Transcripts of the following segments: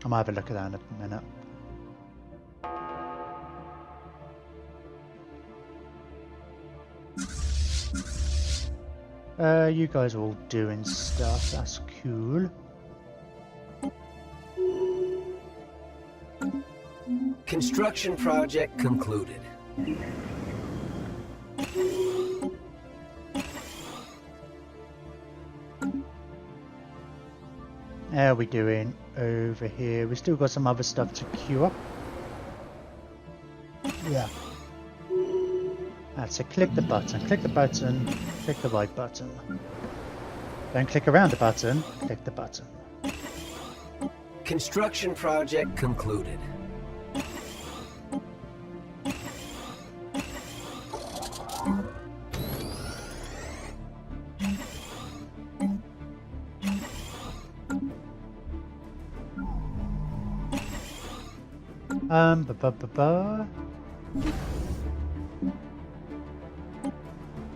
I might have a look at that in a minute. You guys are all doing stuff, that's cool. Construction project concluded. How are we doing over here? We still got some other stuff to queue up. Yeah. That's it. Click the button, click the right button. Don't click around the button, click the button. Construction project concluded.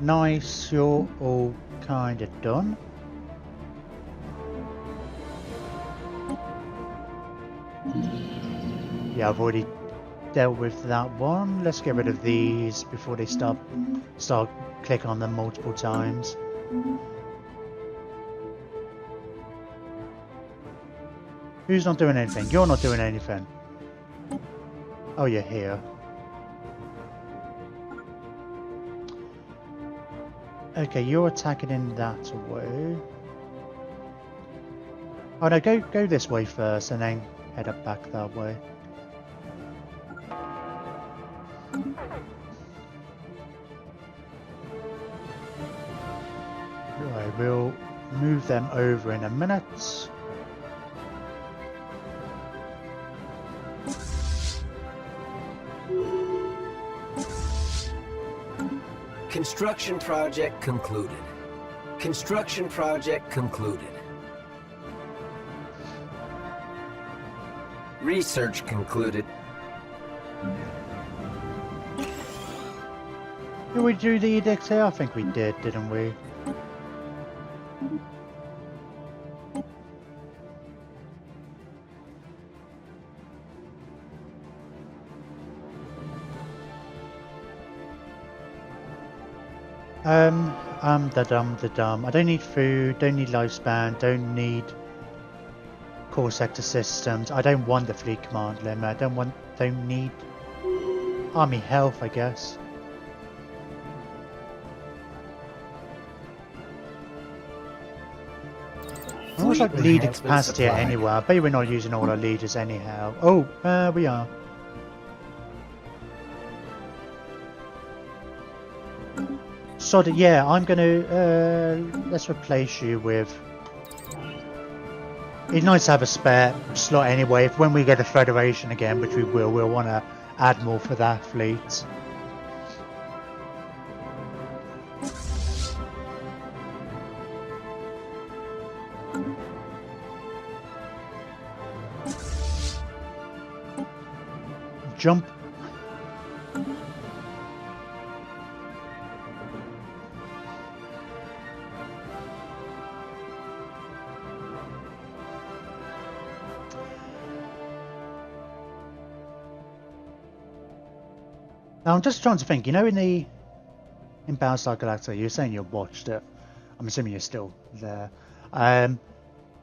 Nice, you're all kind of done. Yeah, I've already dealt with that one. Let's get rid of these before they start clicking on them multiple times. Who's not doing anything? You're not doing anything. Oh, you're here. Okay, you're attacking in that way. Oh no, go this way first and then head up back that way. Right, we'll move them over in a minute. Construction project concluded. Construction project concluded. Research concluded. Did we do the edict here? I think we did, didn't we? The dumb. I don't need food, don't need lifespan, don't need core sector systems. I don't want the fleet command limit. Don't need army health, I guess. I almost like leader capacity anywhere. I bet we're not using all our leaders anyhow. Oh, we are. So yeah, I'm gonna let's replace you with. It's nice to have a spare slot anyway. If when we get a Federation again, which we will, we'll want to add more for that fleet. Jump. Now I'm just trying to think, you know, in Battlestar Galactica, you're saying you watched it. I'm assuming you're still there.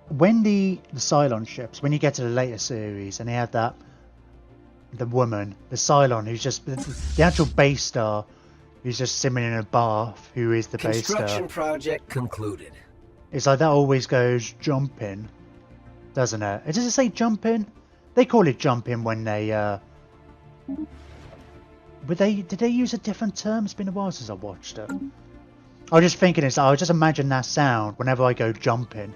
When the Cylon ships, when you get to the later series, and they have the woman, the Cylon, who's just the actual base star, who's just simmering in a bath, who is the base star. Construction project concluded. It's like that always goes jumping, doesn't it? Does it say jumping? They call it jumping when they did they use a different term? It's been a while since I watched it. I was just thinking, I was just imagine that sound whenever I go jumping.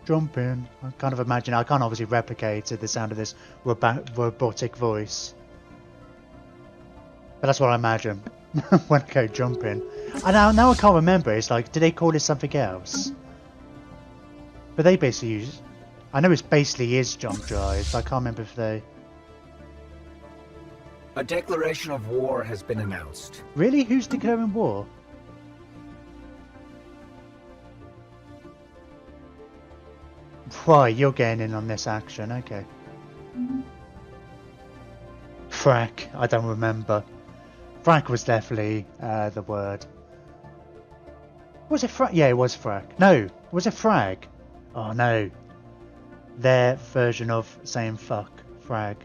Jumping. I kind of imagine, I can't obviously replicate it, the sound of this robotic voice. But that's what I imagine when I go jumping. And now I can't remember, it's like, do they call it something else? But they basically use, I know it basically is jump drive, but I can't remember if they... A declaration of war has been announced. Really? Who's declaring war? Why, you're getting in on this action, okay. frack. I don't remember. Frack was definitely the word. Was it frack? Yeah, it was frack. No, was it frag? Oh no. Their version of saying fuck. Frag.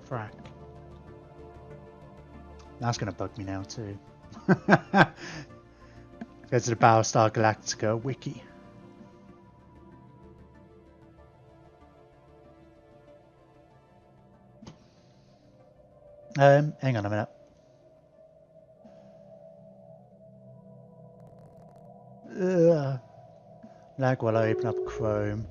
Frack. That's gonna bug me now too. Go to the Battlestar Galactica wiki. Hang on a minute. Lag while I open up Chrome.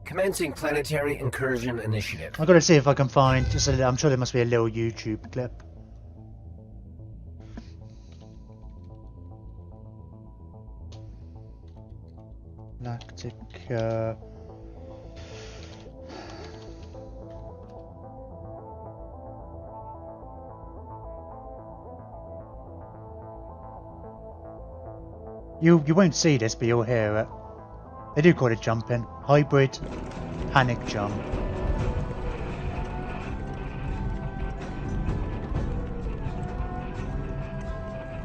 Commencing planetary incursion initiative. I've got to see if I can find just a, I'm sure there must be a little YouTube clip. Galactica. You won't see this, but you'll hear it. They do call it jumping. Hybrid panic jump.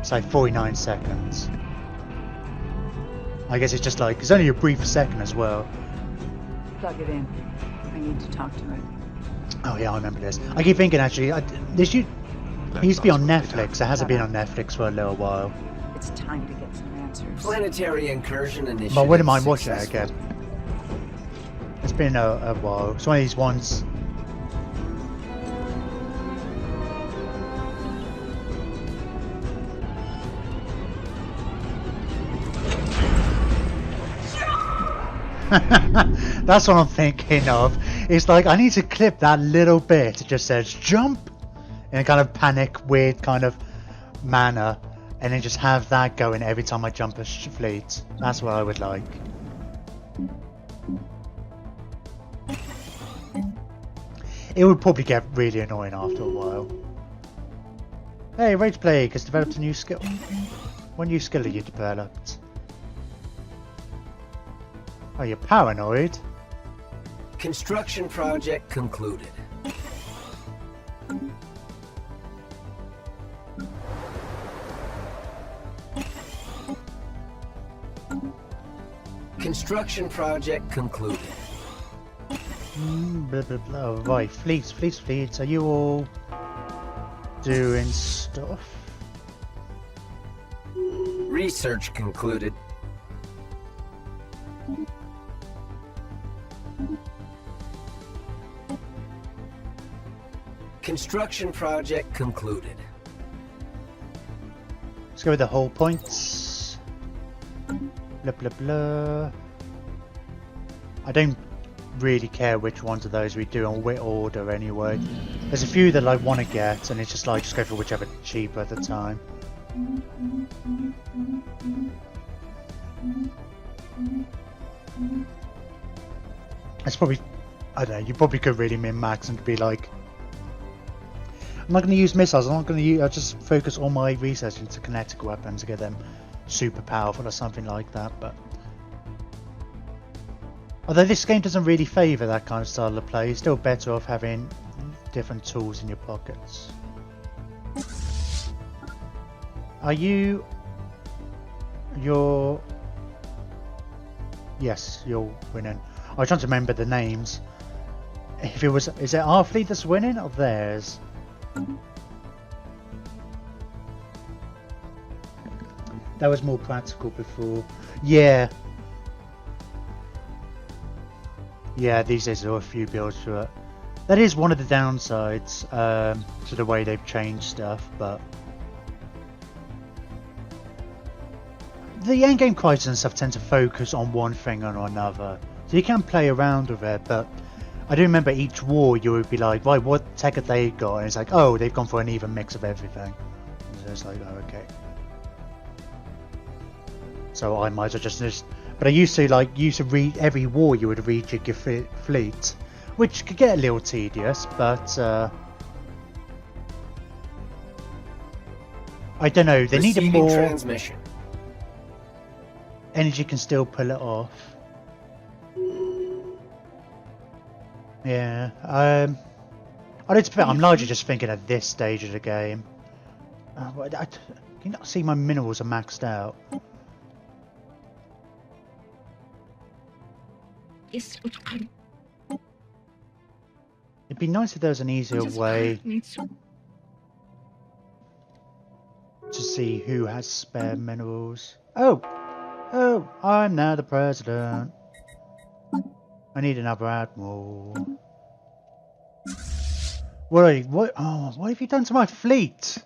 It's like 49 seconds. I guess it's just like, it's only a brief second as well. Plug it in. I need to talk to it. Oh yeah, I remember this. I keep thinking actually, this used to be on Netflix. It hasn't been on Netflix for a little while. It's time to get some answers. Planetary incursion initiative. But I wouldn't mind watching it again. It's been a while. It's one of these ones. That's what I'm thinking of. It's like I need to clip that little bit. It just says jump in a kind of panic, weird kind of manner, and then just have that going every time I jump a fleet. That's what I would like. It would probably get really annoying after a while. Hey, Rage Plague has developed a new skill. What new skill have you developed? Oh, you're paranoid? Construction project concluded. Construction project concluded. Blah, blah, blah. Right, fleets. Are you all doing stuff? Research concluded. Construction project concluded. Let's go with the whole points. Blah blah blah. I don't really care which ones of those we do on what order anyway. There's a few that I want to get, and it's just like just go for whichever cheaper at the time. It's probably, I don't know, you probably could really min-max and be like, I'm not going to use missiles, I'm not going to use, I'll just focus all my research into kinetic weapons to get them super powerful or something like that. But although this game doesn't really favour that kind of style of play, it's still better off having different tools in your pockets. Are you... You're... Yes, you're winning. I was trying to remember the names. If it was... Is it our fleet that's winning or theirs? That was more practical before. Yeah. Yeah, these days there are a few builds to it. That is one of the downsides to the way they've changed stuff, but the endgame crises and stuff tend to focus on one thing or another. So you can play around with it, but I do remember each war you would be like, right, what tech have they got? And it's like, oh, they've gone for an even mix of everything. So it's like, oh, okay. So I might as well just... But I used to read every war you would rejig your fleet, which could get a little tedious, but I don't know, they need a more... transmission. Energy can still pull it off. Yeah, I don't expect, I'm largely just thinking at this stage of the game. Can you not see my minerals are maxed out? It'd be nice if there was an easier way to see who has spare minerals. Oh! Oh! I'm now the president. I need another admiral. What have you done to my fleet?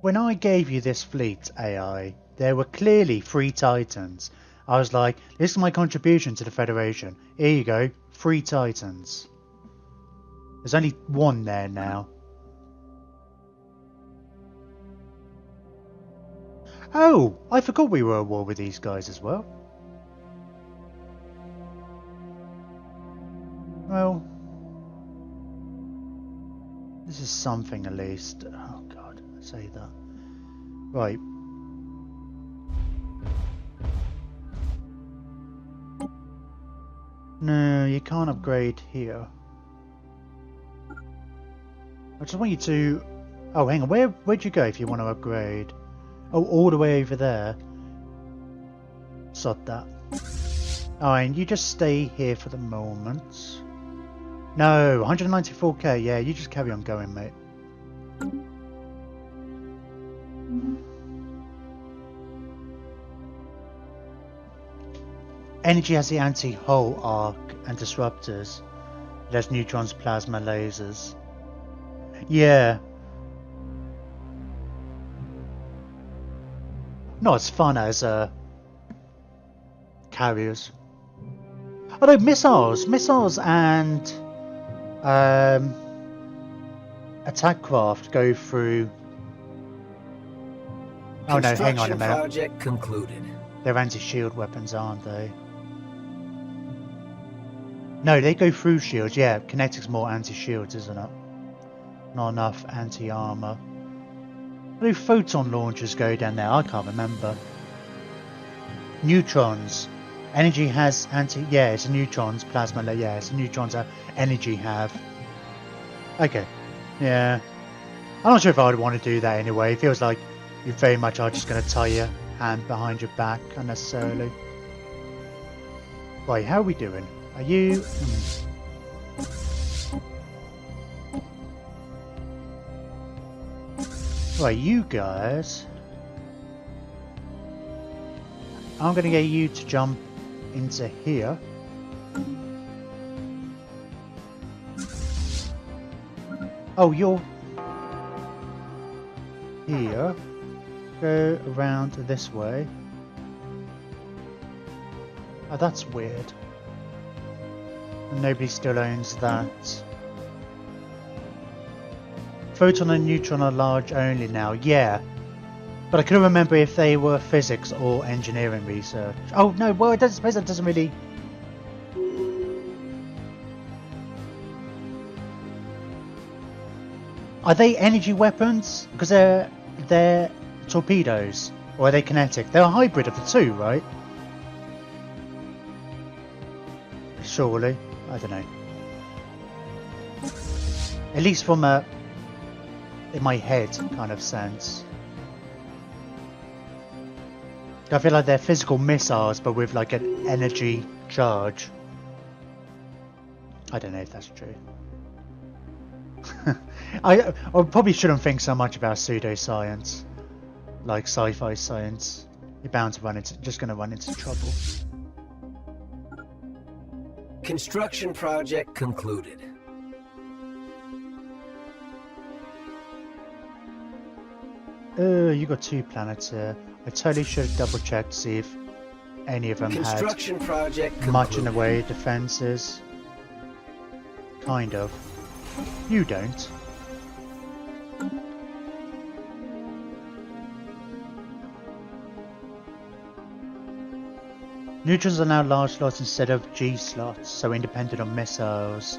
When I gave you this fleet, AI, there were clearly 3 Titans. I was like, this is my contribution to the Federation. Here you go, 3 Titans. There's only 1 there now. Oh, I forgot we were at war with these guys as well. Well, this is something at least. Oh god, I say that. Right. No, you can't upgrade here. I just want you to... Oh, hang on, where'd you go if you want to upgrade? Oh, all the way over there. Sod that. Oh, and you just stay here for the moment. No, 194k, yeah, you just carry on going, mate. Energy has the anti-hull arc and disruptors. It has neutrons, plasma, lasers. Yeah. Not as fun as carriers. Although missiles and attack craft go through. Oh no, hang on a minute. Project concluded. They're anti-shield weapons, aren't they? No, they go through shields. Yeah, kinetic's more anti-shields, isn't it? Not enough anti-armor. Where do photon launchers go down there? I can't remember. Neutrons. Energy has anti... Yeah, it's neutrons. Plasma... Yeah, it's neutrons that energy have. Okay. Yeah. I'm not sure if I would want to do that anyway. It feels like you very much are just going to tie your hand behind your back unnecessarily. Right, how are we doing? Are you... Right, you guys... I'm going to get you to jump into here. Oh, you're... here. Go around this way. Oh, that's weird. And nobody still owns that. Photon and neutron are large only now. Yeah. But I couldn't remember if they were physics or engineering research. Oh, no. Well, I suppose that doesn't really... Are they energy weapons? Because they're torpedoes. Or are they kinetic? They're a hybrid of the two, right? Surely. I don't know. At least from a... in my head kind of sense. I feel like they're physical missiles, but with like an energy charge. I don't know if that's true. I probably shouldn't think so much about pseudoscience, like sci-fi science. You're bound to just going to run into trouble. Construction project concluded. You got 2 planets here. I totally should have double checked to see if any of them Construction had project concluded. much in the way of defenses. Kind of. You don't. Neutrons are now large slots instead of G slots, so independent of missiles.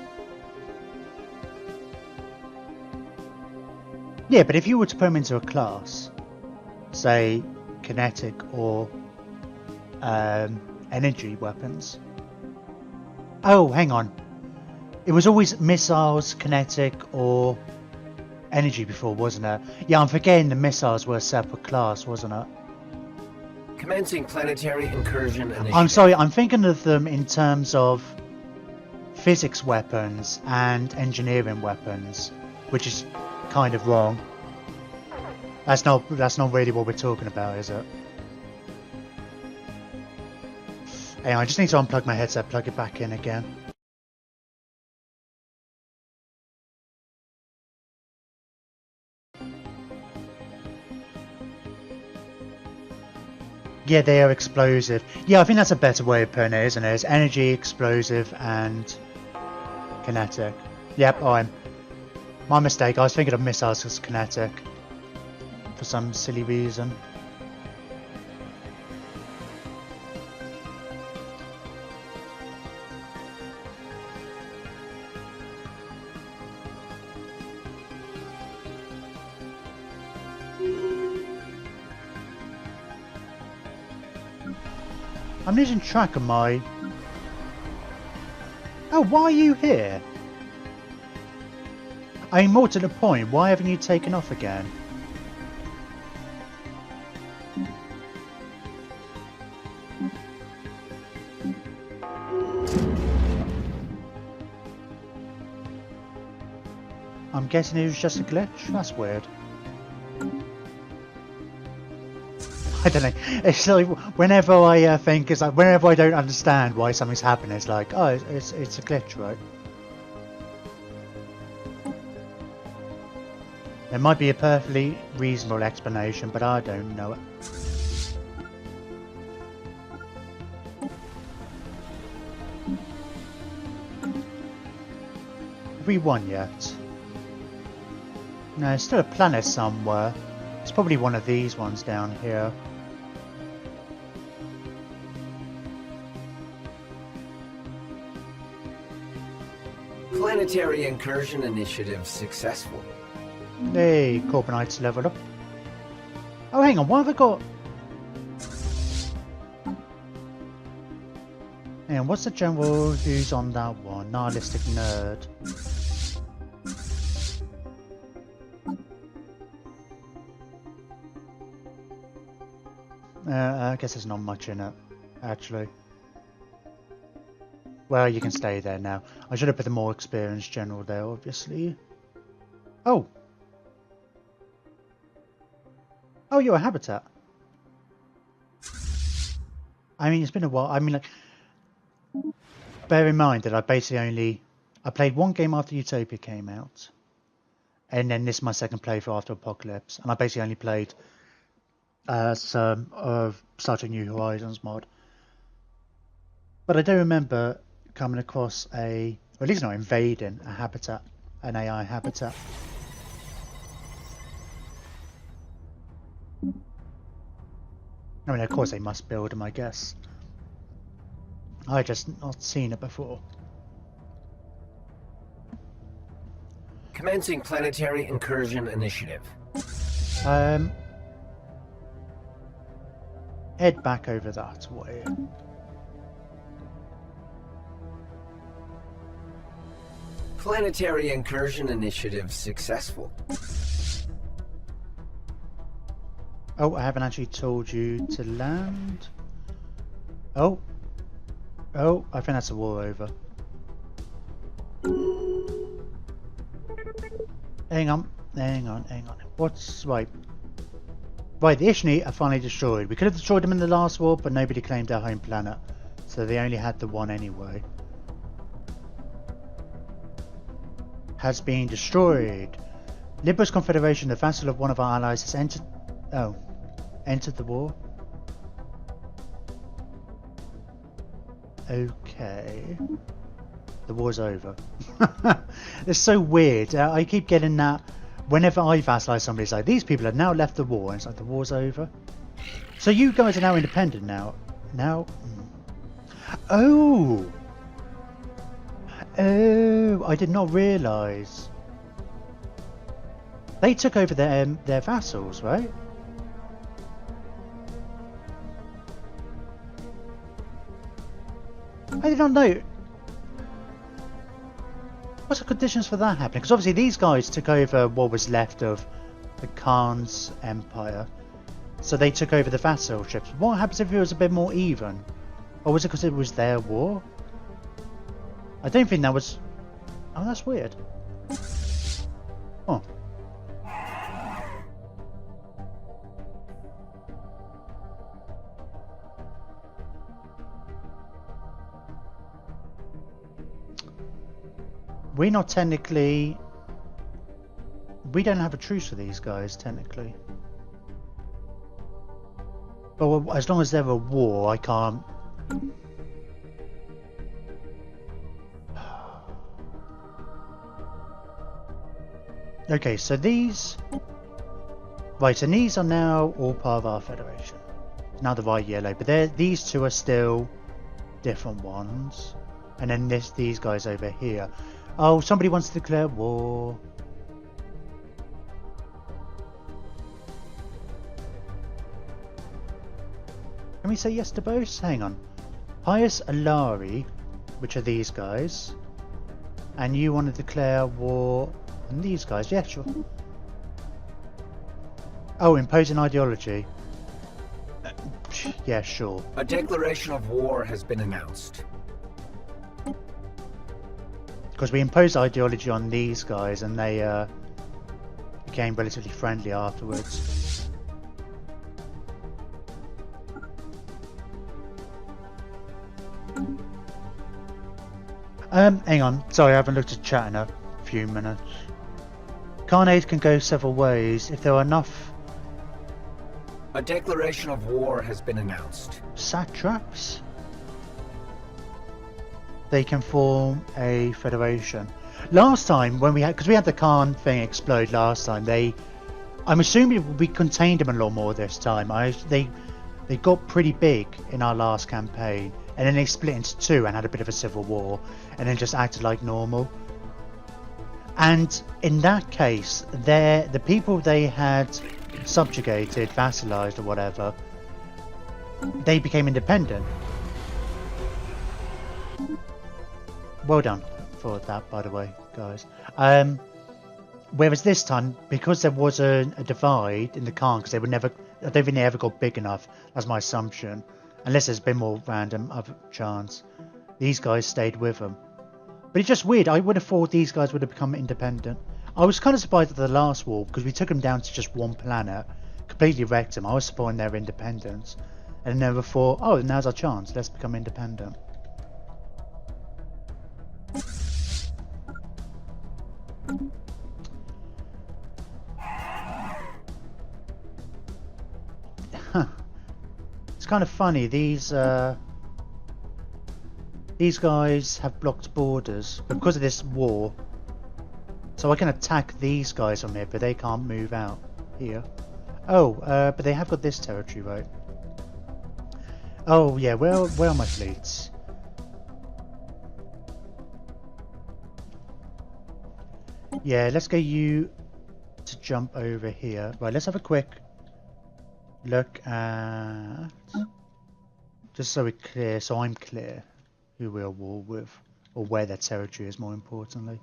Yeah, but if you were to put them into a class, say kinetic or energy weapons. Oh, hang on. It was always missiles, kinetic, or energy before, wasn't it? Yeah, I'm forgetting the missiles were a separate class, wasn't it? Commencing planetary incursion initiative. I'm sorry, I'm thinking of them in terms of physics weapons and engineering weapons, which is kind of wrong. That's not really what we're talking about, is it? Hey, I just need to unplug my headset, plug it back in again. Yeah, they are explosive. Yeah, I think that's a better way of putting it, isn't it? It's energy, explosive, and kinetic. Yep, my mistake. I was thinking of missiles as kinetic for some silly reason. I'm losing track of my... Oh, why are you here? I mean, more to the point, why haven't you taken off again? I'm guessing it was just a glitch? That's weird. I don't know. It's like whenever I think, it's like whenever I don't understand why something's happening, it's like, oh, it's a glitch, right? There might be a perfectly reasonable explanation, but I don't know it. Have we won yet? No, there's still a planet somewhere. It's probably one of these ones down here. Planetary incursion initiative successful. Hey, Corbinites leveled up. Oh, hang on, what have I got? Hang on, what's the general who's on that one? Nihilistic nerd. I guess there's not much in it, actually. Well, you can stay there now. I should have put the more experienced general there, obviously. Oh! Oh, you're a habitat. I mean, it's been a while. I mean, like, bear in mind that I basically I played one game after Utopia came out. And then this is my second playthrough after Apocalypse. And I basically only played some of Star Trek New Horizons mod. But I do remember coming across or at least not invading a habitat, an AI habitat. I mean, of course they must build them, I guess. I just not seen it before. Commencing planetary incursion initiative. Head back over that way. Planetary incursion initiative successful. Oh, I haven't actually told you to land. Oh. Oh, I think that's a war over. Hang on. What's... Right. Right, the Ishni are finally destroyed. We could have destroyed them in the last war, but nobody claimed their home planet. So they only had the one anyway. Has been destroyed. Liberus Confederation, the vassal of one of our allies, has entered... Oh. Entered the war? Okay. The war's over. It's so weird. I keep getting that whenever I vassalize somebody. It's like, these people have now left the war. And it's like, the war's over. So you guys are now independent now. Oh! Oh, I did not realise. They took over their vassals, right? I did not know. What's the conditions for that happening? Because obviously these guys took over what was left of the Khan's empire. So they took over the vassal ships. What happens if it was a bit more even? Or was it because it was their war? I don't think that was... Oh, that's weird. Oh. We're not technically... We don't have a truce with these guys, technically. But as long as they're at war, I can't... Okay, so these... Right, and these are now all part of our federation. Now the white yellow, but these two are still different ones. And then these guys over here. Oh, somebody wants to declare war. Can we say yes to both? Hang on. Pius Alari, which are these guys. And you want to declare war on these guys? Yeah, sure. Oh, imposing ideology. Yeah, sure. A declaration of war has been announced. Because we imposed ideology on these guys and they became relatively friendly afterwards. Hang on. Sorry, I haven't looked at chat in a few minutes. Khanate can go several ways. If there are enough... A declaration of war has been announced. Satraps? They can form a federation. Last time, when we had... Because we had the Khan thing explode last time, I'm assuming we contained them a lot more this time. They got pretty big in our last campaign. And then they split into two and had a bit of a civil war. And then just acted like normal. And in that case, the people they had subjugated, vassalized or whatever, they became independent. Well done for that, by the way, guys. Whereas this time, because there was a divide in the Khan, because they would never... I don't think they ever got big enough. That's my assumption. Unless there's been more random other chance. These guys stayed with them. But it's just weird. I would have thought these guys would have become independent. I was kind of surprised at the last war because we took them down to just one planet. Completely wrecked them. I was supporting their independence. And never thought, oh, now's our chance. Let's become independent. Huh. It's kind of funny. These guys have blocked borders, but because of this war, so I can attack these guys from here, but they can't move out here. Oh, but they have got this territory, right? Oh yeah, where are my fleets? Yeah, let's get you to jump over here. Right, let's have a quick look at, just so we're clear, so I'm clear who we're at war with, or where their territory is, more importantly.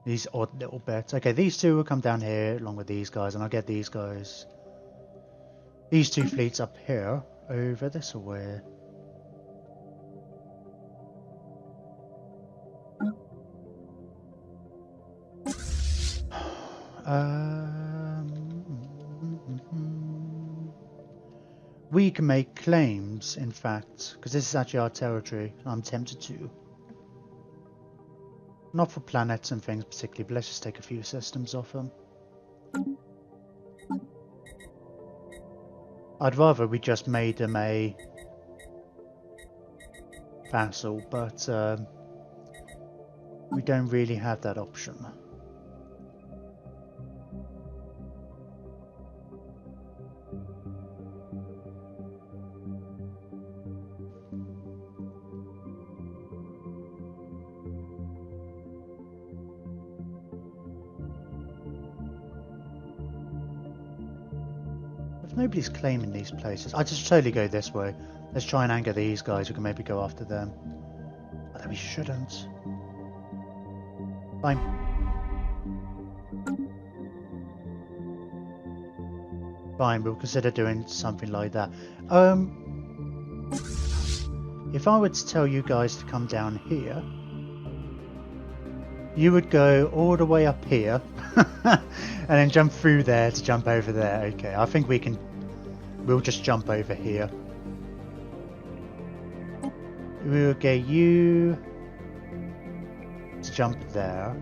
These odd little bits. Okay, these two will come down here along with these guys, and I'll get these guys, these two fleets up here, over this way. We can make claims, in fact, because this is actually our territory. I'm tempted to. Not for planets and things particularly, but let's just take a few systems off them. I'd rather we just made them a vassal, but we don't really have that option. Nobody's claiming these places. I just totally go this way. Let's try and anger these guys. We can maybe go after them. Although we shouldn't. Fine. Fine, we'll consider doing something like that. If I were to tell you guys to come down here, you would go all the way up here and then jump through there to jump over there. Okay, I think we'll just jump over here. We'll get you to jump there.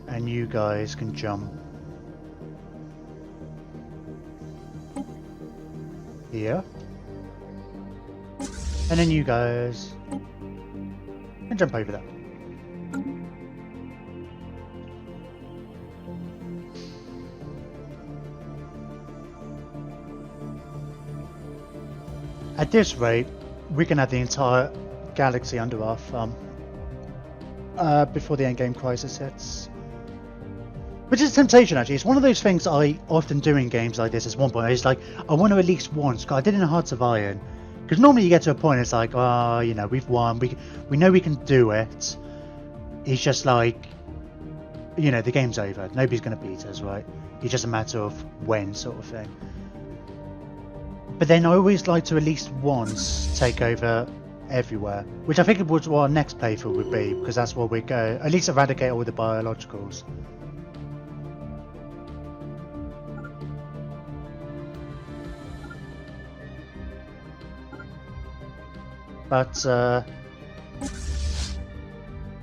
And you guys can jump here. And then you guys can jump over there. At this rate, we can have the entire galaxy under our thumb before the endgame crisis hits. Which is a temptation, actually. It's one of those things I often do in games like this. At one point, it's like, I want to at least once. I did it in Hearts of Iron. Because normally you get to a point, it's like, oh, you know, we've won. We know we can do it. It's just like, you know, the game's over. Nobody's going to beat us, right? It's just a matter of when, sort of thing. But then I always like to at least once take over everywhere. Which I think it was what our next playthrough would be. Because that's where we go. At least eradicate all the biologicals. But,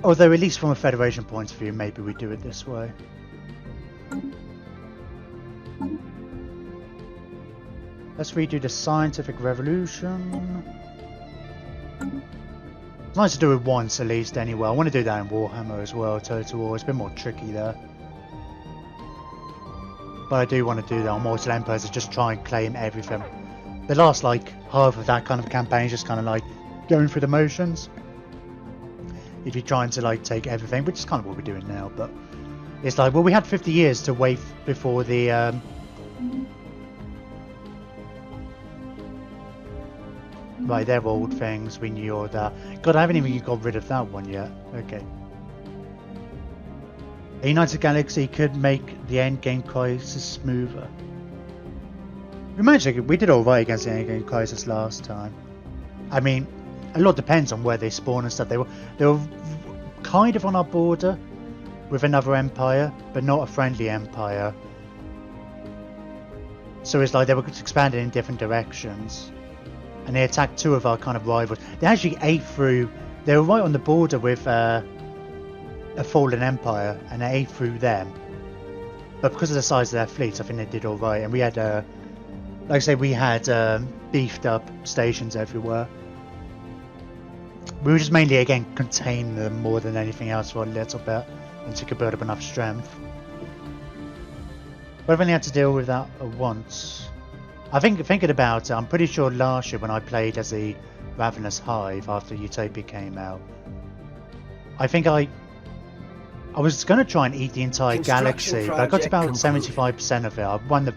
although at least from a Federation point of view, maybe we do it this way. Let's redo the scientific revolution. It's nice to do it once at least anyway. I want to do that in Warhammer as well, Total War. It's a bit more tricky there. But I do want to do that on Mortal Empires, to just try and claim everything. The last, like, half of that kind of campaign is just kind of like going through the motions. If you're trying to like take everything, which is kind of what we're doing now, but it's like, well, we had 50 years to wait before the right, they're old things, we knew all that. God, I haven't even got rid of that one yet. Okay. A united galaxy could make the endgame crisis smoother. Imagine, we did alright against the endgame crisis last time. I mean, a lot depends on where they spawn and stuff. They were kind of on our border with another empire, but not a friendly empire. So it's like they were expanding in different directions. And they attacked two of our kind of rivals. They actually ate through... They were right on the border with a fallen empire, and they ate through them. But because of the size of their fleets, I think they did alright. And we had, like I say, we had beefed up stations everywhere. We were just mainly, again, contain them more than anything else for a little bit, until we could build up enough strength. But I've only had to deal with that once. I think, thinking about it, I'm pretty sure last year when I played as the Ravenous Hive after Utopia came out, I think I was going to try and eat the entire galaxy, but I got to about 75% of it. I won the...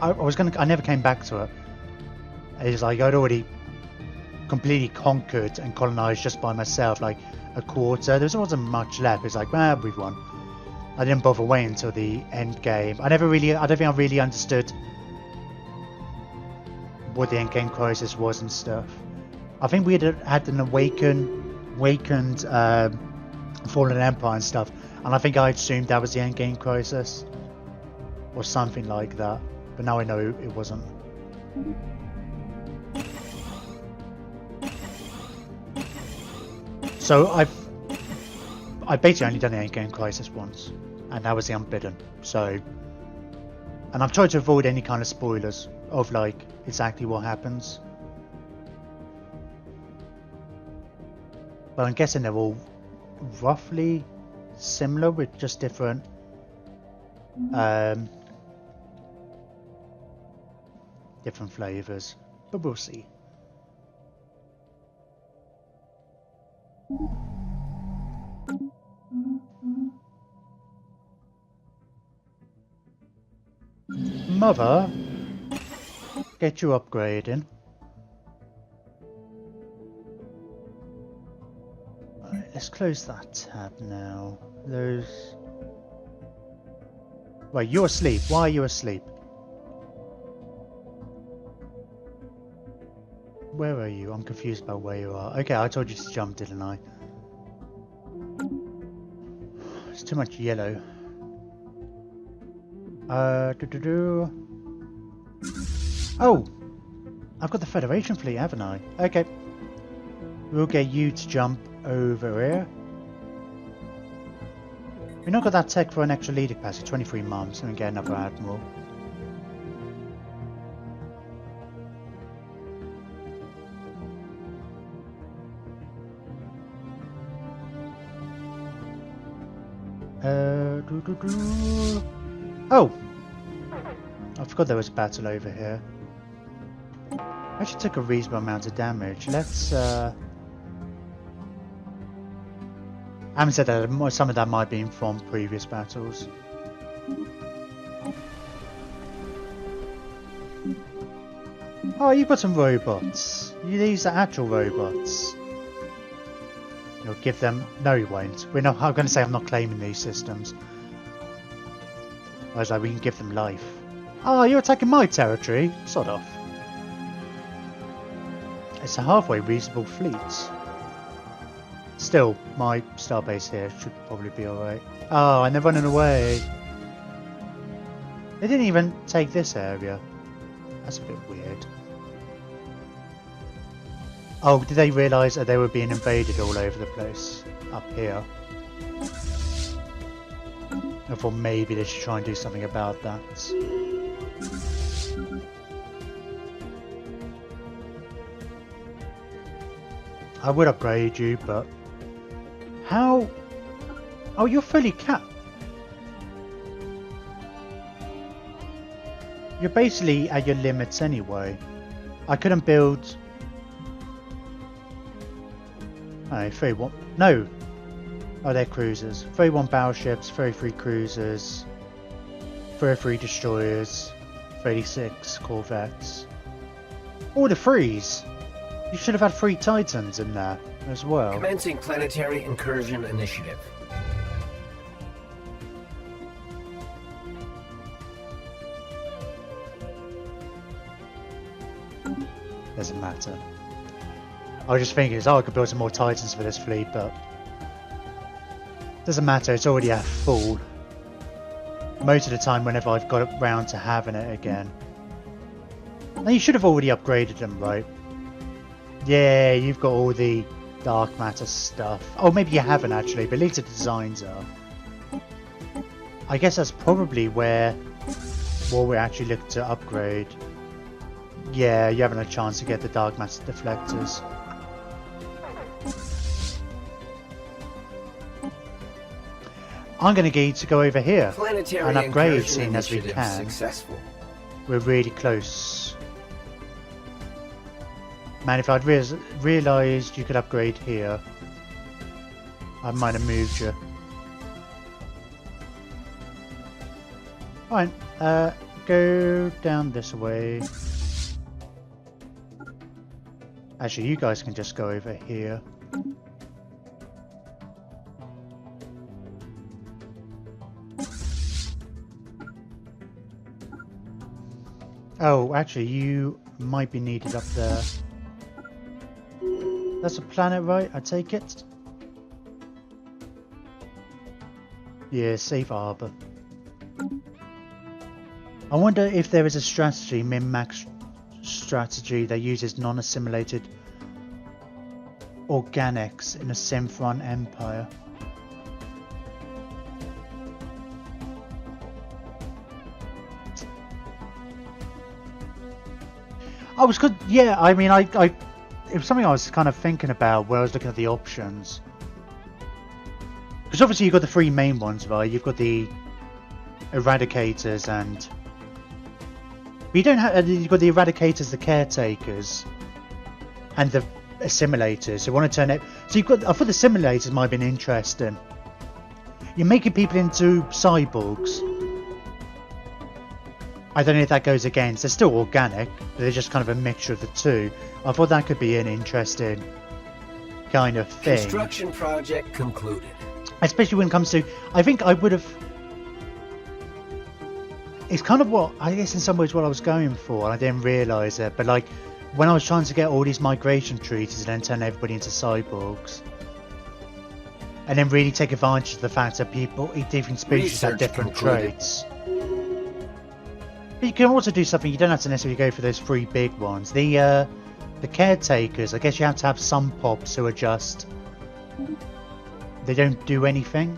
I never came back to it. It's like I'd already completely conquered and colonized just by myself, like a quarter. There wasn't much left. It's like, well, we've won. I didn't bother waiting until the end game. I don't think I really understood what the end game crisis was and stuff. I think we had an awakened fallen empire and stuff, and I think I assumed that was the end game crisis or something like that. But now I know it wasn't. So I've basically only done the endgame crisis once, and that was the Unbidden. So, and I've tried to avoid any kind of spoilers of like exactly what happens. But I'm guessing they're all roughly similar with just different different flavors, but we'll see. Mother, get you upgrading. Alright, let's close that tab now. Those... Wait, you're asleep. Why are you asleep? Where are you? I'm confused about where you are. Okay, I told you to jump, didn't I? It's too much yellow. Oh! I've got the Federation fleet, haven't I? Okay. We'll get you to jump over here. We've not got that tech for an extra leader capacity, 23 months, and we get another Admiral. Oh! I forgot there was a battle over here. I actually took a reasonable amount of damage. Let's having said that, some of that might be from previous battles. Oh, you've got some robots. These are actual robots. You'll give them... No, you won't. We're not... I'm going to say I'm not claiming these systems. I was like, we can give them life. Oh, you're attacking my territory? Sort of. It's a halfway reasonable fleet. Still, my starbase here should probably be alright. Oh, and they're running away. They didn't even take this area. That's a bit weird. Oh, did they realise that they were being invaded all over the place? Up here. I thought maybe they should try and do something about that. I would upgrade you, but... How? Oh, you're fully capped. You're basically at your limits anyway. I couldn't build... Oh, 31... No! Oh, they're cruisers. 31 battleships, 33 cruisers, 33 destroyers, 36 corvettes. All the threes! You should have had 3 Titans in there as well. Commencing planetary incursion initiative. Doesn't matter. I was just thinking, I could build some more Titans for this fleet, but... Doesn't matter, it's already at full. Most of the time whenever I've got round to having it again. Now you should have already upgraded them, right? Yeah, you've got all the dark matter stuff. Oh, maybe you haven't actually, but at least the designs are. I guess that's probably where what we're actually looking to upgrade. Yeah, you haven't a chance to get the dark matter deflectors. I'm going to get you to go over here Planetary and upgrade incursion seeing as we initiative can. Successful. We're really close. Man, if I'd realised you could upgrade here, I might have moved you. Alright, go down this way. Actually, you guys can just go over here. Oh, actually, you might be needed up there. That's a planet, right? I take it? Yeah, safe harbour. I wonder if there is a strategy, min-max strategy, that uses non-assimilated organics in a Synthron empire. I was good. Yeah, I mean, it was something I was kind of thinking about where I was looking at the options. Because obviously you've got the 3 main ones, right? You've got the Eradicators and... But you don't have... You've got the Eradicators, the Caretakers, and the Assimilators. You want to turn it... So you've got... I thought the Assimilators might have been interesting. You're making people into cyborgs. I don't know if that goes against. They're still organic, but they're just kind of a mixture of the two. I thought that could be an interesting kind of thing. Construction project concluded. Especially when it comes to, I think I would have. It's kind of what I guess in some ways what I was going for, and I didn't realise it. But like when I was trying to get all these migration treaties and then turn everybody into cyborgs, and then really take advantage of the fact that people, different species have different traits. But you can also do something. You don't have to necessarily go for those 3 big ones. The caretakers. I guess you have to have some pops who are just. They don't do anything.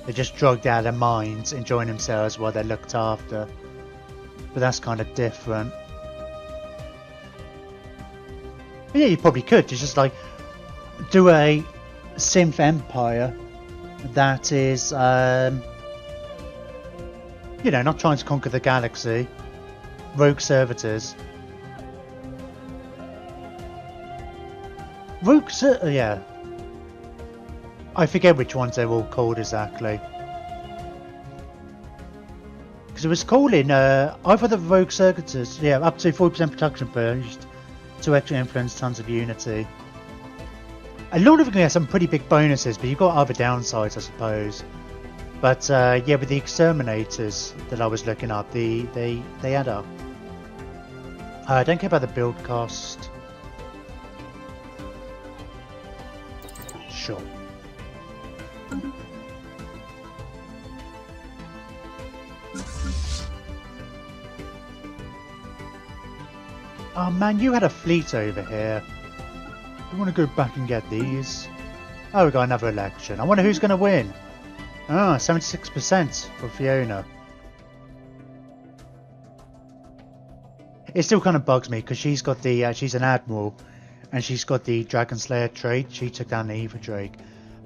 They're just drugged out of their minds, enjoying themselves while they're looked after. But that's kind of different. But yeah, you probably could. Just like do a synth empire that is, you know, not trying to conquer the galaxy. Rogue servitors. Yeah. I forget which ones they're all called exactly. Because it was calling either the rogue circuitous, yeah, up to 40% production boost, 2 extra influence, tons of unity. A lot of them have some pretty big bonuses, but you've got other downsides, I suppose. But yeah, with the exterminators that I was looking up, they add up. I don't care about the build cost. Sure. Oh man, you had a fleet over here. I want to go back and get these. Oh, we got another election. I wonder who's going to win. Ah, 76% for Fiona. It still kind of bugs me because she's got the she's an admiral, and she's got the Dragon Slayer trait. She took down the Eva Drake.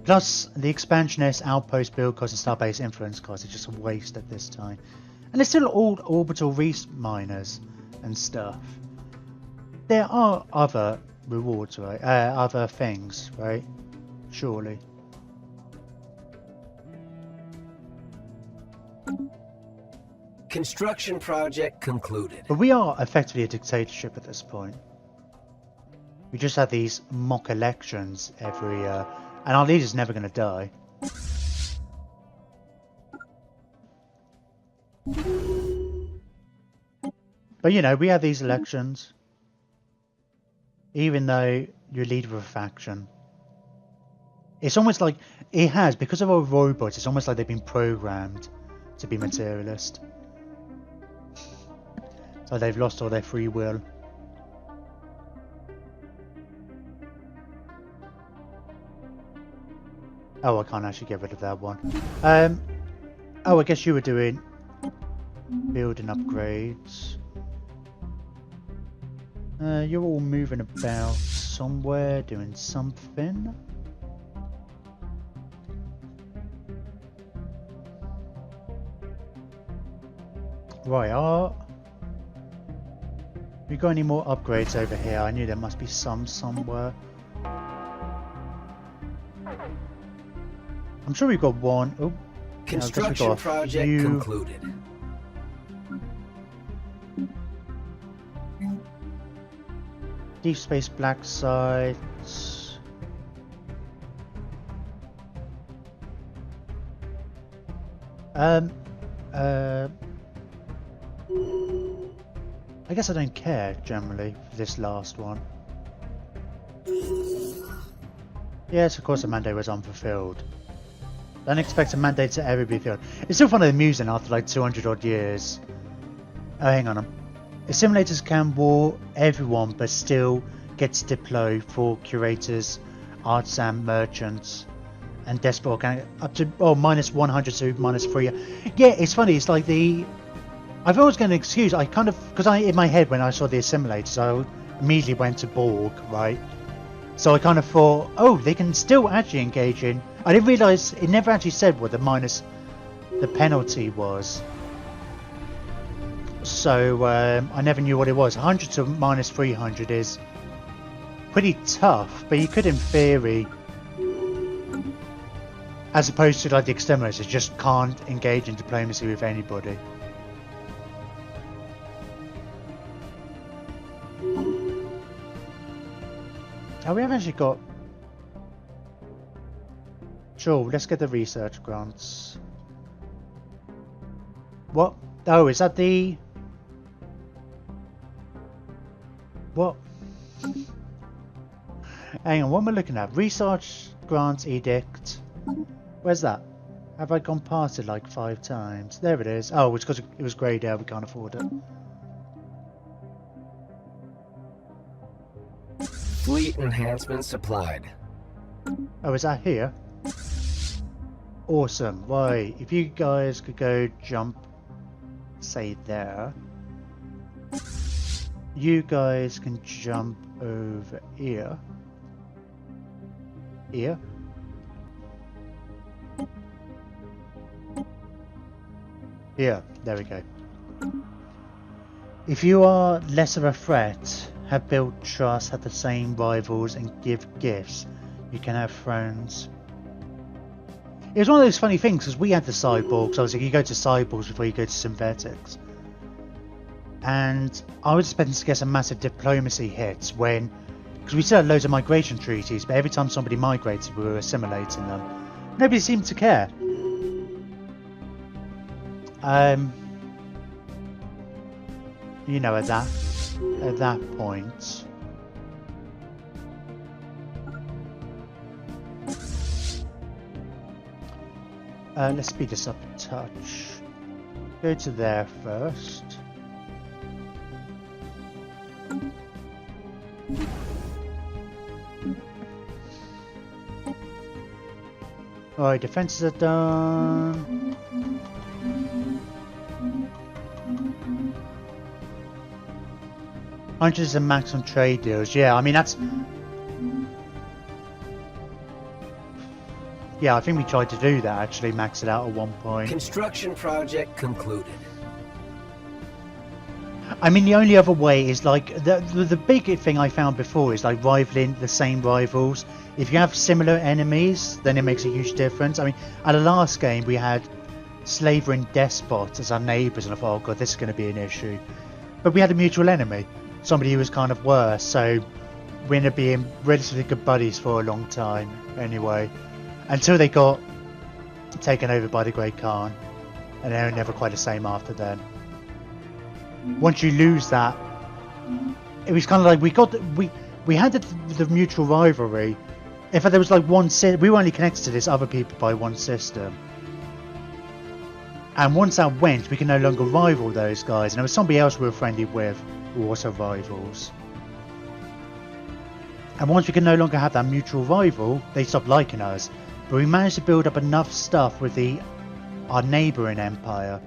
Plus the expansionist outpost build cost and starbase influence cost is just a waste at this time. And there's still all orbital miners and stuff. There are other rewards, right? Other things, right? Surely. Construction project concluded. But we are effectively a dictatorship at this point. We just had these mock elections every year, and our leader's never going to die. But you know, we have these elections. Even though you're leader of a faction. It's almost like it has, because of our robots, it's almost like they've been programmed to be materialist. So they've lost all their free will. Oh, I can't actually get rid of that one. Oh, I guess you were doing building upgrades. You're all moving about somewhere, doing something. Right, we got any more upgrades over here? I knew there must be some somewhere. I'm sure we've got one. Oh, construction project concluded. Deep space black sites. I guess I don't care generally for this last one. Yes, of course the mandate was unfulfilled. Don't expect a mandate to ever be filled. It's still fun and amusing after like 200 odd years. Oh, hang on. Assimilators can war everyone, but still get to deploy for curators, artisan merchants, and desperate organic up to minus 100 to minus 3. Yeah, it's funny. It's like the. I've always got an excuse. I kind of because in my head when I saw the assimilators, I immediately went to Borg, right? So I kind of thought, oh, they can still actually engage in. I didn't realise it never actually said what the penalty was. So I never knew what it was. 100 to minus 300 is pretty tough, but you could, in theory, as opposed to like the exterminators, just can't engage in diplomacy with anybody. Oh, we have actually got Sure, let's get the research grants. What? Oh, is that the... What? Hang on, what am I looking at? Research grants edict. Where's that? Have I gone past it like 5 times? There it is. Oh, it's because it was greyed out, we can't afford it. Fleet enhancement supplied. Oh, is that here? Awesome. Right, if you guys could go jump, say there. You guys can jump over here. Here. Here, there we go. If you are less of a threat, have built trust, have the same rivals, and give gifts, you can have thrones. It was one of those funny things because we had the cyborgs. Obviously, you go to cyborgs before you go to synthetics. And I was expecting to get some massive diplomacy hits when, because we still had loads of migration treaties, but every time somebody migrated, we were assimilating them. Nobody seemed to care. You know, at that point. Let's speed this up a touch. Go to there first. Alright, defenses are done. Hundreds of maximum trade deals. Yeah, I mean that's... Yeah, I think we tried to do that actually, max it out at one point. Construction project concluded. I mean, the only other way is like the big thing I found before is like rivaling the same rivals. If you have similar enemies, then it makes a huge difference. I mean, at the last game we had slavering despots as our neighbours, and I thought, oh god, this is going to be an issue. But we had a mutual enemy, somebody who was kind of worse, so we ended up being relatively good buddies for a long time. Anyway, until they got taken over by the Great Khan, and they were never quite the same after then. Once you lose that, it was kind of like we had the mutual rivalry. In fact, there was like we were only connected to this other people by one system, and once that went, we could no longer rival those guys, and there was somebody else we were friendly with who were also rivals. And once we could no longer have that mutual rival, they stopped liking us. But we managed to build up enough stuff with our neighbouring empire.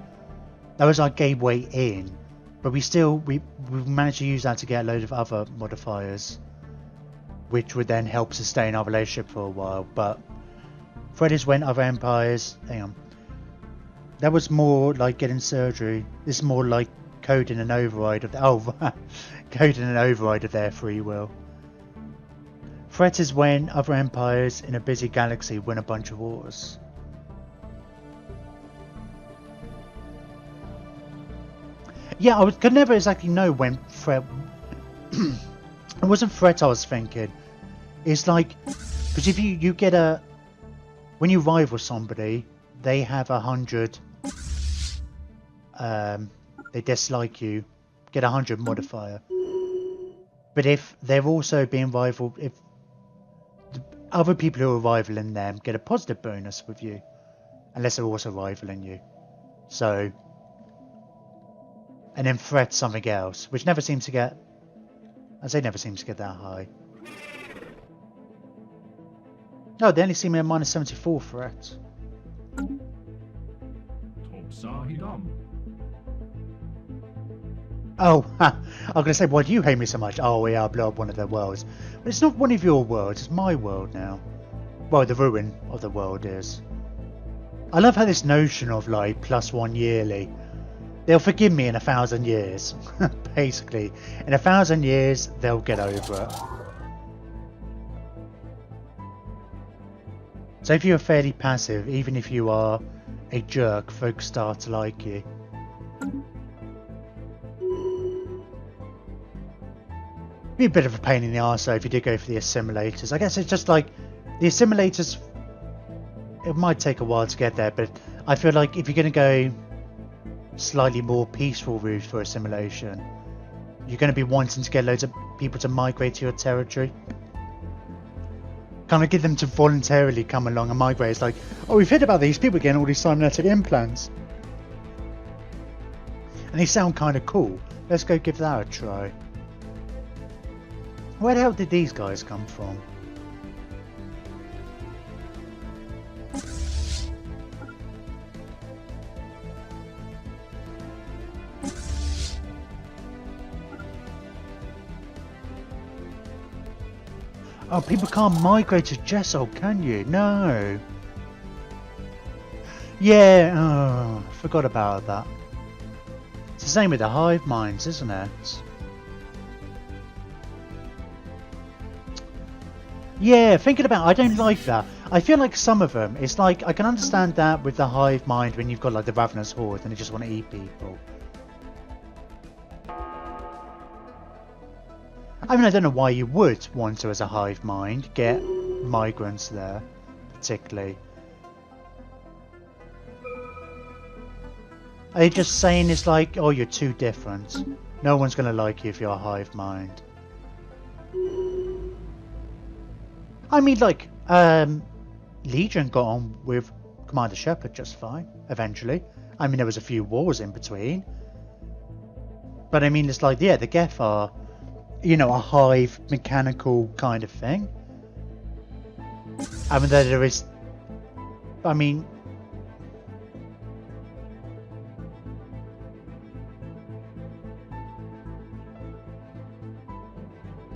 That was our gateway in. But we managed to use that to get a load of other modifiers, which would then help sustain our relationship for a while. But Freddy's went other empires. Hang on. That was more like getting surgery. This is more like coding an override of coding an override of their free will. Threat is when other empires in a busy galaxy win a bunch of wars. Yeah, I could never exactly know when threat... It wasn't threat I was thinking. It's like... Because if you get a... When you rival somebody, they have 100... they dislike you. Get 100 modifier. But if they're also being rivaled... If other people who are rivaling them get a positive bonus with you. Unless they're also rivaling you. So... And then threat something else, which never seems to get... I say never seems to get that high. No, they only see me at minus 74 threat. Oh, ha! I was going to say, why do you hate me so much? Oh yeah, I blew up one of their worlds. But it's not one of your worlds, it's my world now. Well, the ruin of the world is. I love how this notion of like +1 yearly. They'll forgive me in 1,000 years. Basically, in 1,000 years, they'll get over it. So if you're fairly passive, even if you are a jerk, folks start to like you. Be a bit of a pain in the arse though if you did go for the assimilators. I guess it's just like the assimilators it might take a while to get there, but I feel like if you're going to go slightly more peaceful route for assimilation, you're going to be wanting to get loads of people to migrate to your territory. Kind of get them to voluntarily come along and migrate. It's like, oh, we've heard about these people getting all these cybernetic implants. And they sound kind of cool. Let's go give that a try. Where the hell did these guys come from? Oh, people can't migrate to Jessel, can you? No. Yeah, oh, forgot about that. It's the same with the hive minds, isn't it? Yeah, thinking about it, I don't like that. I feel like some of them, it's like, I can understand that with the hive mind when you've got like the ravenous horde and they just want to eat people. I mean, I don't know why you would want to, as a hive mind, get migrants there, particularly. Are they just saying it's like, oh, you're too different? No one's going to like you if you're a hive mind. I mean, like, Legion got on with Commander Shepard just fine, eventually. I mean, there was a few wars in between. But I mean, it's like, yeah, the Geth are, you know, a hive mechanical kind of thing. I mean, there is, I mean,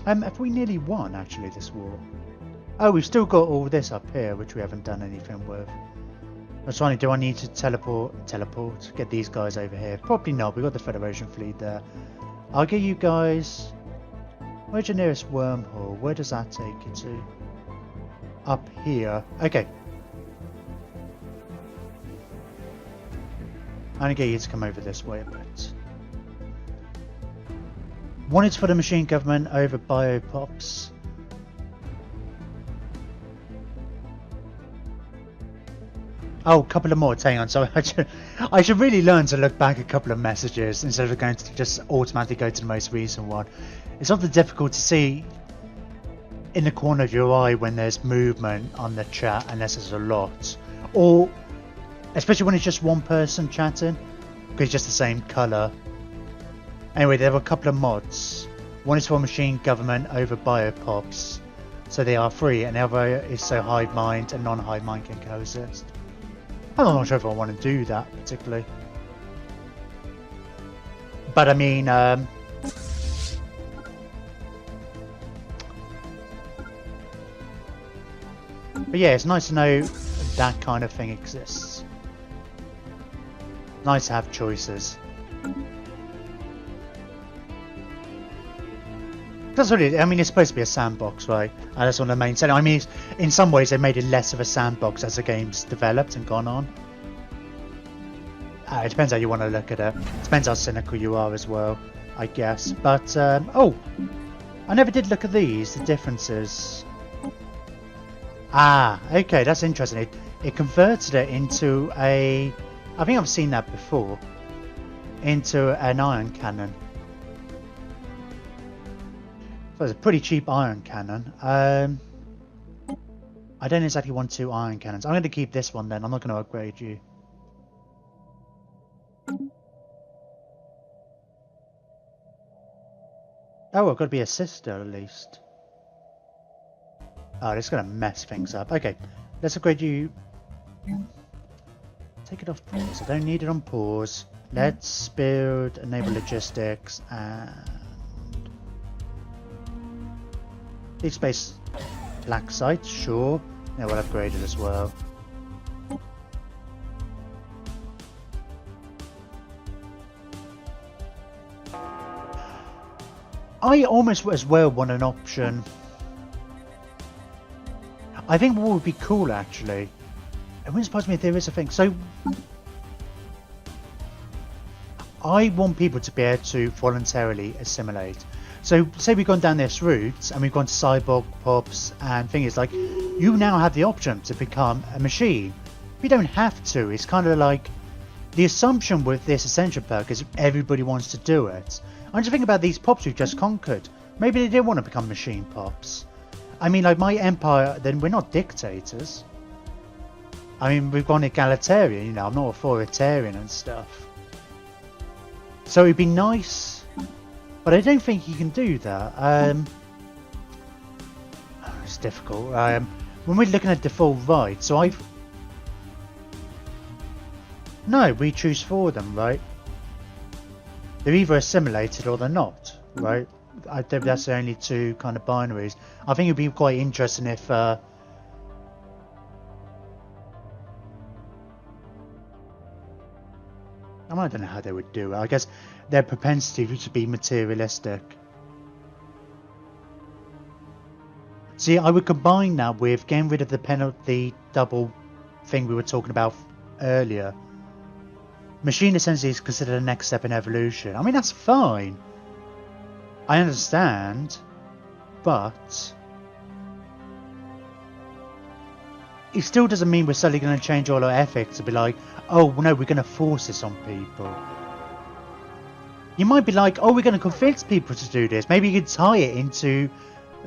have we nearly won actually this war? Oh, we've still got all this up here, which we haven't done anything with. I was trying to, do I need to teleport, get these guys over here? Probably not, we've got the Federation fleet there. I'll get you guys, where's your nearest wormhole? Where does that take you to? Up here, okay. I'm gonna get you to come over this way a bit. One is for the machine government over biopops. Oh, a couple of more. Hang on. So I should really learn to look back a couple of messages instead of going to just automatically go to the most recent one. It's often difficult to see in the corner of your eye when there's movement on the chat, unless there's a lot, or especially when it's just one person chatting, because it's just the same colour. Anyway, there were a couple of mods. One is for machine government over biopops, so they are free, and the other is so hive mind and non-hive mind can coexist. I'm not sure if I want to do that particularly, but I mean, but yeah, it's nice to know that kind of thing exists. Nice to have choices. That's what it is. I mean, it's supposed to be a sandbox, right? And that's one of the main selling. I mean, in some ways, they made it less of a sandbox as the game's developed and gone on. It depends how you want to look at it. It depends how cynical you are as well, I guess. But, oh, I never did look at these, the differences. Ah, okay, that's interesting. It converted it into a, I think I've seen that before, into an ion cannon. So it's a pretty cheap iron cannon. I don't exactly want 2 iron cannons. I'm going to keep this one then. I'm not going to upgrade you. Oh, I've got to be a sister at least. Oh, this is going to mess things up. Okay, let's upgrade you. Take it off pause. I don't need it on pause. Let's build, enable logistics, and deep space black site, sure. Yeah, we'll upgrade it as well. I almost as well want an option. I think what would be cool actually, it wouldn't surprise me if there is a thing. So I want people to be able to voluntarily assimilate. So say we've gone down this route and we've gone to cyborg pubs and things like, you now have the option to become a machine. You don't have to. It's kind of like the assumption with this Ascension perk is everybody wants to do it. I'm just thinking about these pubs we've just conquered. Maybe they didn't want to become machine pubs. I mean, like my empire, then we're not dictators. I mean, we've gone egalitarian, you know, I'm not authoritarian and stuff. So it'd be nice, but I don't think you can do that. It's difficult. When we're looking at default rights, so no, we choose for them, right? They're either assimilated or they're not, right? I think that's the only two kind of binaries. I think it'd be quite interesting if I don't know how they would do it. I guess their propensity to be materialistic. See, I would combine that with getting rid of the penalty double thing we were talking about earlier. Machine essentially is considered the next step in evolution. I mean, that's fine. I understand, but it still doesn't mean we're suddenly going to change all our ethics to be like, oh no, we're going to force this on people. You might be like, oh, we're going to convince people to do this. Maybe you could tie it into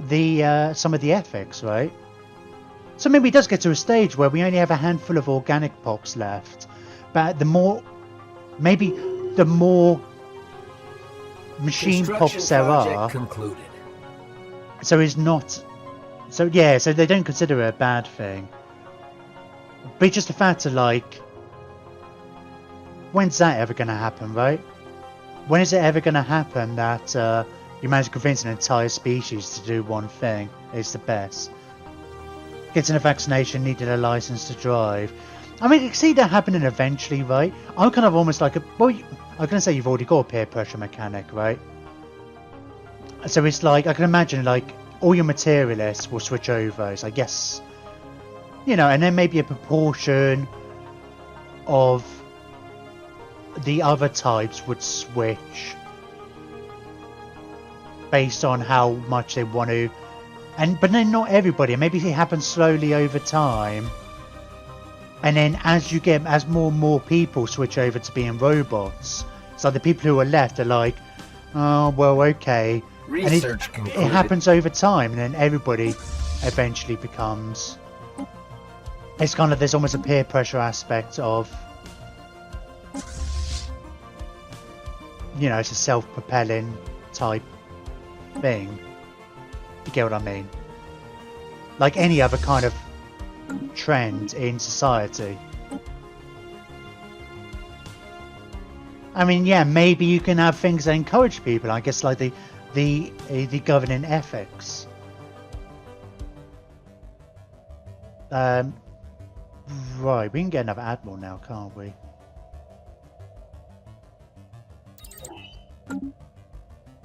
the some of the ethics, right? So maybe it does get to a stage where we only have a handful of organic pops left, but the more machine pops there are, concluded. so it's not, so yeah, so they don't consider it a bad thing. But it's just a fact of like, when's that ever going to happen, right? When is it ever going to happen that you manage to convince an entire species to do one thing? It's the best. Getting a vaccination, needed a license to drive. I mean, you see that happening eventually, right? I'm kind of almost like well, I'm going to say you've already got a peer pressure mechanic, right? So it's like, I can imagine like all your materialists will switch over. It's like, yes, you know, and then maybe a proportion of the other types would switch based on how much they want to, but then not everybody. Maybe it happens slowly over time, and then as more and more people switch over to being robots, so the people who are left are like, oh well, okay. Research and it happens over time, and then everybody eventually becomes. It's kind of, there's almost a peer pressure aspect of, you know, it's a self-propelling type thing. You get what I mean? Like any other kind of trend in society. I mean, yeah, maybe you can have things that encourage people. I guess like the governing ethics. Right, we can get another admiral now, can't we?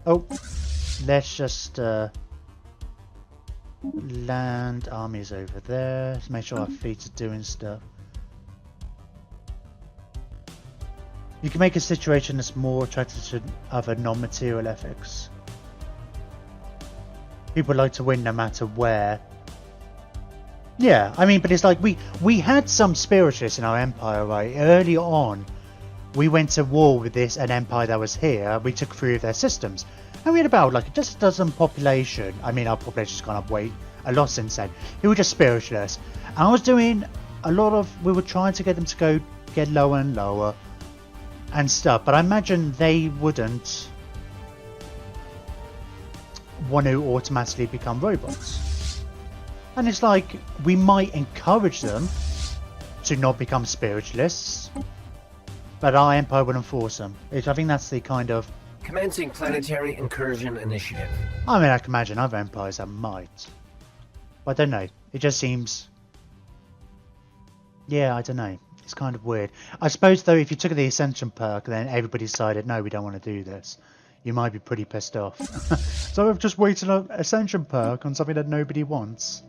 Oh, let's just land armies over there. Let's make sure our fleets are doing stuff. You can make a situation that's more attractive to other non-material ethics. People like to win no matter where. Yeah, I mean, but it's like we had some spiritualists in our empire, right? Early on, we went to war with an empire that was here. We took 3 of their systems, and we had about like just a dozen population. I mean, our population's gone up way a lot since then. Who were just spiritualists. And I was doing a lot of. We were trying to get them to get lower and lower, and stuff. But I imagine they wouldn't want to automatically become robots. And it's like, we might encourage them to not become spiritualists, but our empire wouldn't force them. I think that's the kind of... Commencing planetary incursion initiative. I mean, I can imagine other empires that might. But I don't know. It just seems... Yeah, I don't know. It's kind of weird. I suppose, though, if you took the Ascension perk, then everybody decided, no, we don't want to do this. You might be pretty pissed off. So I've just waited an Ascension perk on something that nobody wants.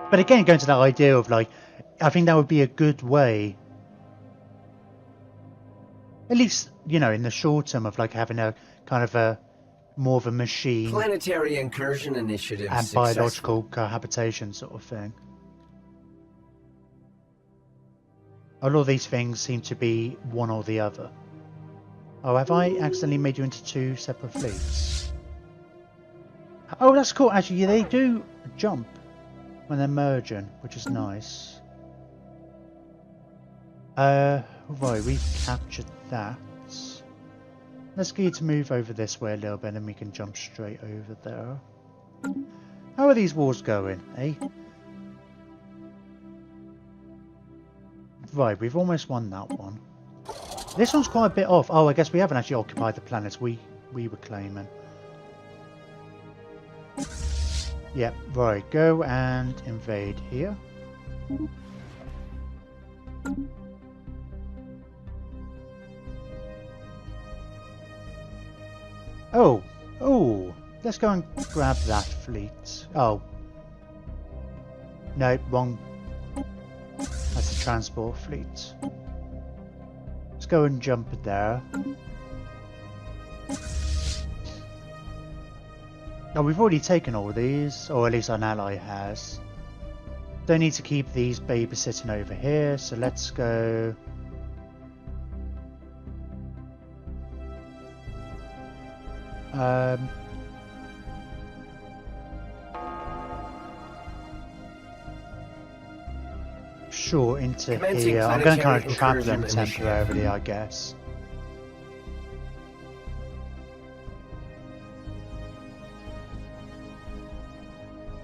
But again, going to that idea of like, I think that would be a good way At least, you know, in the short term of like having a kind of a more of a machine Planetary incursion initiative and successful. biological cohabitation sort of thing. A lot of these things seem to be one or the other. Oh, have I accidentally made you into two separate fleets? Oh, that's cool. Actually, yeah, they do jump when they're merging, which is nice. Right, we've captured that. Let's get you to move over this way a little bit and then we can jump straight over there. How are these wars going, eh? Right, we've almost won that one. This one's quite a bit off. Oh, I guess we haven't actually occupied the planets we were claiming. Yep, right, go and invade here. Oh, let's go and grab that fleet. Oh. No, wrong. That's the transport fleet. Let's go and jump it there. Oh, we've already taken all these, or at least an ally has. Don't need to keep these babysitting over here, so let's go... Sure, into Commencing here. I'm going to kind planetary of trap them incursion temporarily, I guess.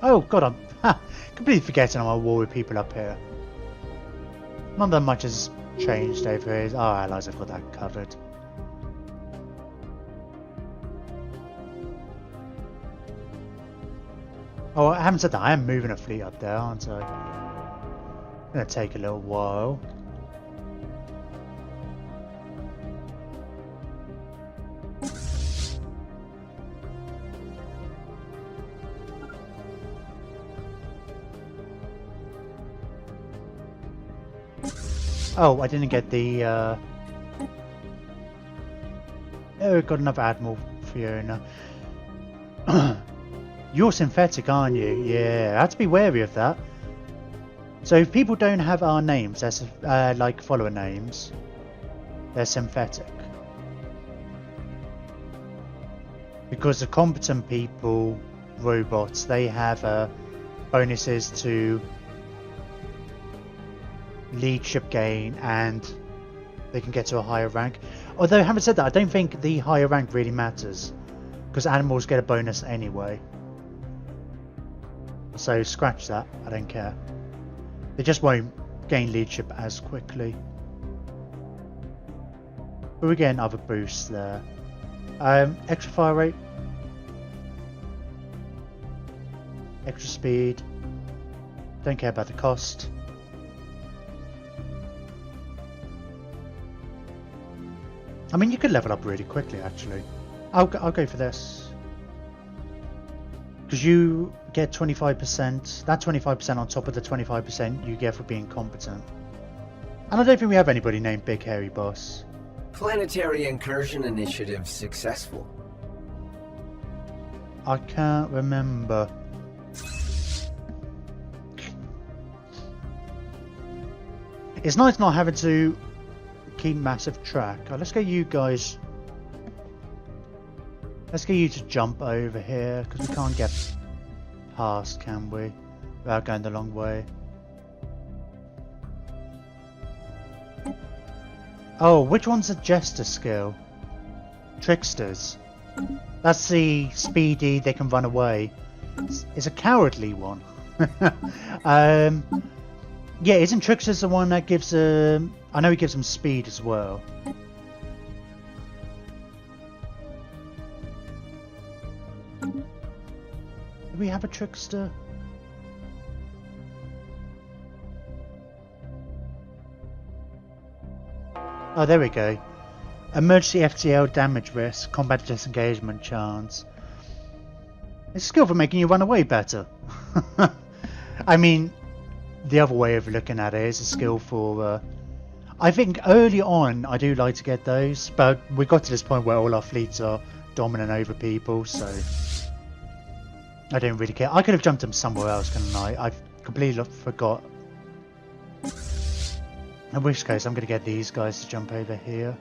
Oh god, I'm completely forgetting I'm at war with people up here. Not that much has changed over here. Our allies have got that covered. Oh, I haven't said that. I am moving a fleet up there, aren't I? Gonna take a little while. Oh, I didn't get the oh, got another Admiral Fiona. You're synthetic, aren't you? Yeah, I have to be wary of that. So if people don't have our names, that's like follower names, they're synthetic. Because the competent people, robots, they have bonuses to leadership gain and they can get to a higher rank. Although having said that, I don't think the higher rank really matters because animals get a bonus anyway. So scratch that, I don't care. They just won't gain leadership as quickly. But we're getting other boosts there. Extra fire rate. Extra speed. Don't care about the cost. I mean, you could level up really quickly, actually. I'll go for this. Because you get 25%, that 25% on top of the 25% you get for being competent. And I don't think we have anybody named Big Hairy Boss. Planetary incursion initiative successful. I can't remember. It's nice not having to keep massive track. Oh, let's get you guys. Let's get you to jump over here because we can't get past, can we? Without going the long way. Oh, which one's a jester skill? Tricksters. That's the speedy, they can run away. It's a cowardly one. Yeah, isn't Tricksters the one that gives I know he gives them speed as well. Do we have a Trickster? Oh, there we go. Emergency FTL damage risk, combat disengagement chance. It's a skill for making you run away better. I mean, the other way of looking at it is a skill for... I think early on I do like to get those, but we got to this point where all our fleets are dominant over people, so I don't really care. I could have jumped them somewhere else, couldn't I? I've completely forgot. In which case I'm going to get these guys to jump over here.